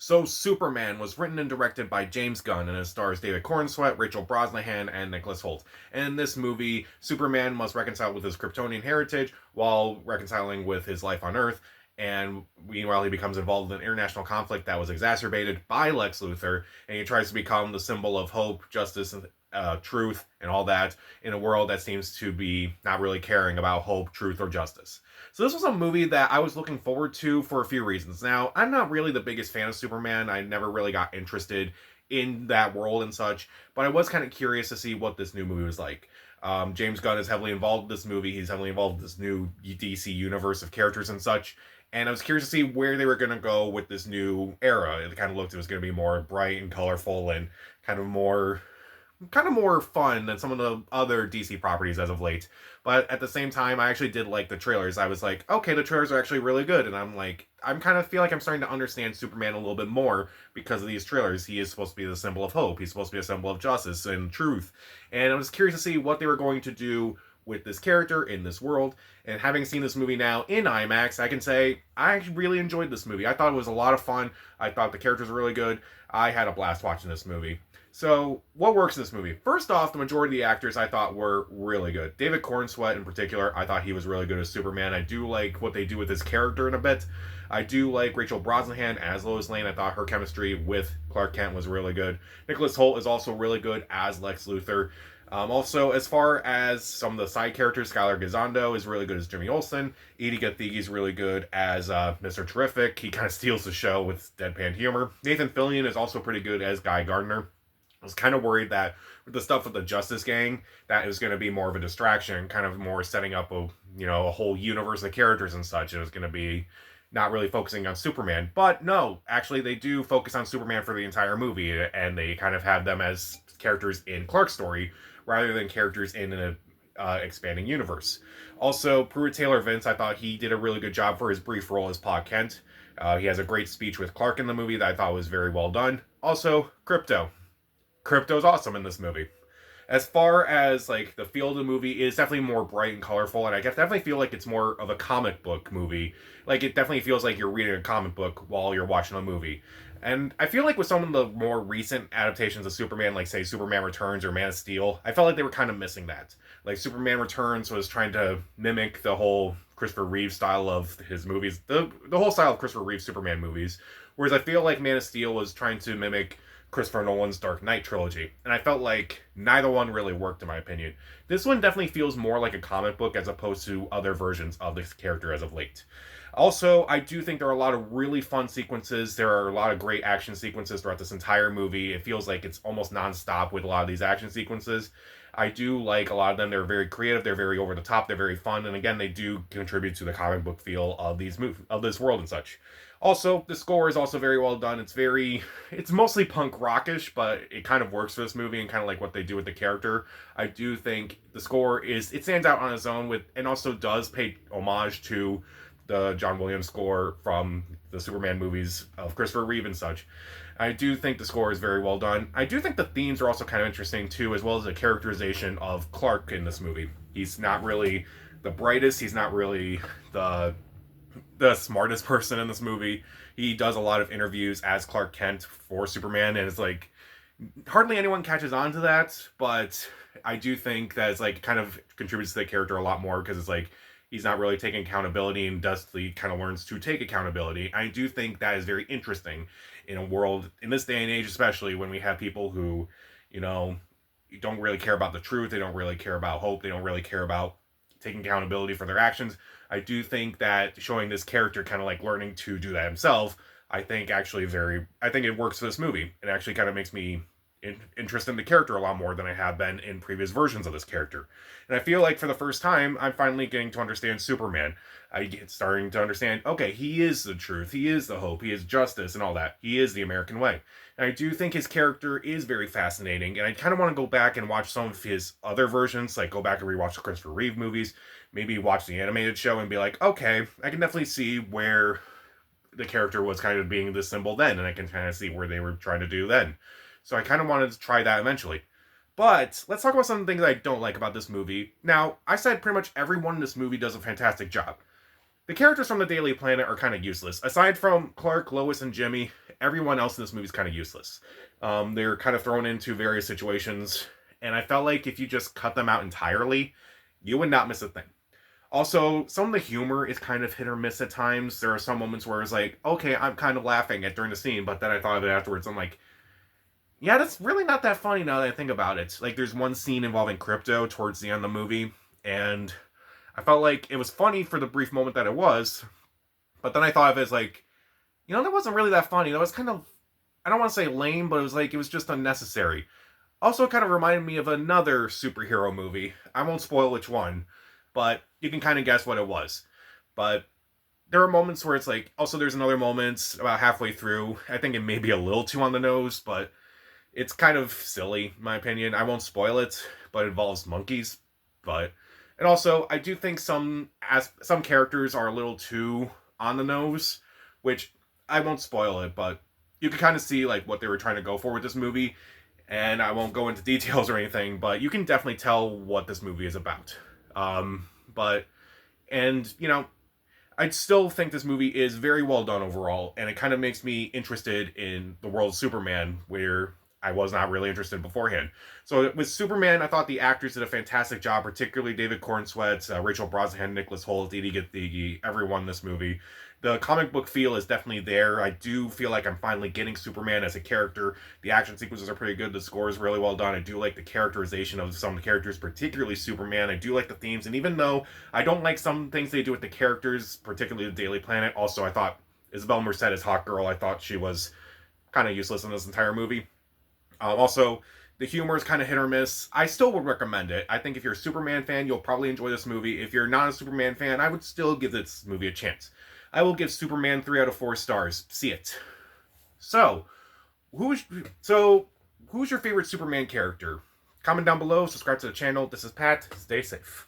So Superman was written and directed by James Gunn and it stars David Cornsweet, Rachel Brosnahan, and Nicholas Hoult. And in this movie, Superman must reconcile with his Kryptonian heritage while reconciling with his life on Earth. And meanwhile, he becomes involved in an international conflict that was exacerbated by Lex Luthor, and he tries to become the symbol of hope, justice, and truth, and all that in a world that seems to be not really caring about hope, truth, or justice. So this was a movie that I was looking forward to for a few reasons. Now, I'm not really the biggest fan of Superman. I never really got interested in that world and such, but I was kind of curious to see what this new movie was like. James Gunn is heavily involved in this movie. He's heavily involved in this new DC universe of characters and such. And I was curious to see where they were going to go with this new era. It kind of looked it was going to be more bright and colorful and kind of more fun than some of the other DC properties as of late. But at the same time, I actually did like the trailers. I was like, okay, the trailers are actually really good. And I'm kind of feel like I'm starting to understand Superman a little bit more because of these trailers. He is supposed to be the symbol of hope. He's supposed to be a symbol of justice and truth. And I was curious to see what they were going to do with this character in this world. And having seen this movie now in IMAX, I can say I really enjoyed this movie. I thought it was a lot of fun. I thought the characters were really good. I had a blast watching this movie. So, what works in this movie? First off, the majority of the actors I thought were really good. David Cornsweet, in particular, I thought he was really good as Superman. I do like what they do with his character in a bit. I do like Rachel Brosnahan as Lois Lane. I thought her chemistry with Clark Kent was really good. Nicholas Hoult is also really good as Lex Luthor. Also, as far as some of the side characters, Skylar Gisondo is really good as Jimmy Olsen. Edie Gathegi is really good as Mr. Terrific. He kind of steals the show with deadpan humor. Nathan Fillion is also pretty good as Guy Gardner. I was kind of worried that with the stuff with the Justice Gang, that it was going to be more of a distraction, kind of more setting up a whole universe of characters and such. It was going to be not really focusing on Superman. But no, actually they do focus on Superman for the entire movie, and they kind of have them as characters in Clark's story rather than characters in an expanding universe. Also, Pruitt Taylor Vince, I thought he did a really good job for his brief role as Pa Kent. He has a great speech with Clark in the movie that I thought was very well done. Also, Krypto. Krypto's awesome in this movie. As far as like the feel of the movie is definitely more bright and colorful, and I definitely feel like it's more of a comic book movie. Like it definitely feels like you're reading a comic book while you're watching a movie. And I feel like with some of the more recent adaptations of Superman, like say Superman Returns or Man of Steel, I felt like they were kind of missing that. Like Superman Returns was trying to mimic the whole Christopher Reeve style of his movies, the whole style of Christopher Reeve Superman movies. Whereas I feel like Man of Steel was trying to mimic Christopher Nolan's Dark Knight trilogy. And I felt like neither one really worked, in my opinion. This one definitely feels more like a comic book as opposed to other versions of this character as of late. Also, I do think there are a lot of really fun sequences. There are a lot of great action sequences throughout this entire movie. It feels like it's almost nonstop with a lot of these action sequences. I do like a lot of them. They're very creative. They're very over the top. They're very fun, and again, they do contribute to the comic book feel of of this world and such. Also, the score is also very well done. It's mostly punk rockish, but it kind of works for this movie and kind of like what they do with the character. I do think the score it stands out on its own with, and also does pay homage to the John Williams score from the Superman movies of Christopher Reeve and such. I do think the score is very well done. I do think the themes are also kind of interesting too, as well as the characterization of Clark in this movie. He's not really the brightest. He's not really the smartest person in this movie. He does a lot of interviews as Clark Kent for Superman, and it's like hardly anyone catches on to that, but I do think that it's like kind of contributes to the character a lot more because it's like he's not really taking accountability and Dusty kind of learns to take accountability. I do think that is very interesting in a world in this day and age, especially when we have people who, you know, don't really care about the truth, they don't really care about hope, they don't really care about taking accountability for their actions. I do think that showing this character kind of like learning to do that himself, I think it works for this movie. It actually kind of makes me interested in the character a lot more than I have been in previous versions of this character. And I feel like for the first time, I'm finally getting to understand Superman. I get starting to understand, okay, he is the truth, he is the hope, he is justice and all that. He is the American way. And I do think his character is very fascinating, and I kind of want to go back and watch some of his other versions, like go back and rewatch the Christopher Reeve movies, maybe watch the animated show and be like, okay, I can definitely see where the character was kind of being the symbol then, and I can kind of see where they were trying to do then. So I kind of wanted to try that eventually. But let's talk about some of the things I don't like about this movie. Now, I said pretty much everyone in this movie does a fantastic job. The characters from the Daily Planet are kind of useless. Aside from Clark, Lois, and Jimmy, everyone else in this movie is kind of useless. They're kind of thrown into various situations, and I felt like if you just cut them out entirely, you would not miss a thing. Also, some of the humor is kind of hit or miss at times. There are some moments where it's like, okay, I'm kind of laughing at during the scene, but then I thought of it afterwards. I'm like, yeah, that's really not that funny now that I think about it. Like, there's one scene involving Crypto towards the end of the movie, and I felt like it was funny for the brief moment that it was, but then I thought of it as like, that wasn't really that funny. That was kind of, I don't want to say lame, but it was just unnecessary. Also, it kind of reminded me of another superhero movie. I won't spoil which one, but you can kind of guess what it was. But there are moments where it's like, also there's another moment about halfway through. I think it may be a little too on the nose, but it's kind of silly, in my opinion. I won't spoil it, but it involves monkeys. But and also, I do think some characters are a little too on the nose, which I won't spoil it, but you can kind of see like what they were trying to go for with this movie. And I won't go into details or anything, but you can definitely tell what this movie is about. But and I still think this movie is very well done overall, and it kind of makes me interested in the world of Superman, where I was not really interested beforehand. So with Superman, I thought the actors did a fantastic job, particularly David Cornsweet, Rachel Brosnahan, Nicholas Hoult, Didi Gathegi, everyone in this movie. The comic book feel is definitely there. I do feel like I'm finally getting Superman as a character. The action sequences are pretty good. The score is really well done. I do like the characterization of some of the characters, particularly Superman. I do like the themes. And even though I don't like some things they do with the characters, particularly the Daily Planet, also I thought Isabel Merced as Hawkgirl, I thought she was kind of useless in this entire movie. Also, the humor is kind of hit or miss. I still would recommend it. I think if you're a Superman fan, you'll probably enjoy this movie. If you're not a Superman fan, I would still give this movie a chance. I will give Superman 3 out of 4 stars. See it. So, who's your favorite Superman character? Comment down below, subscribe to the channel. This is Pat. Stay safe.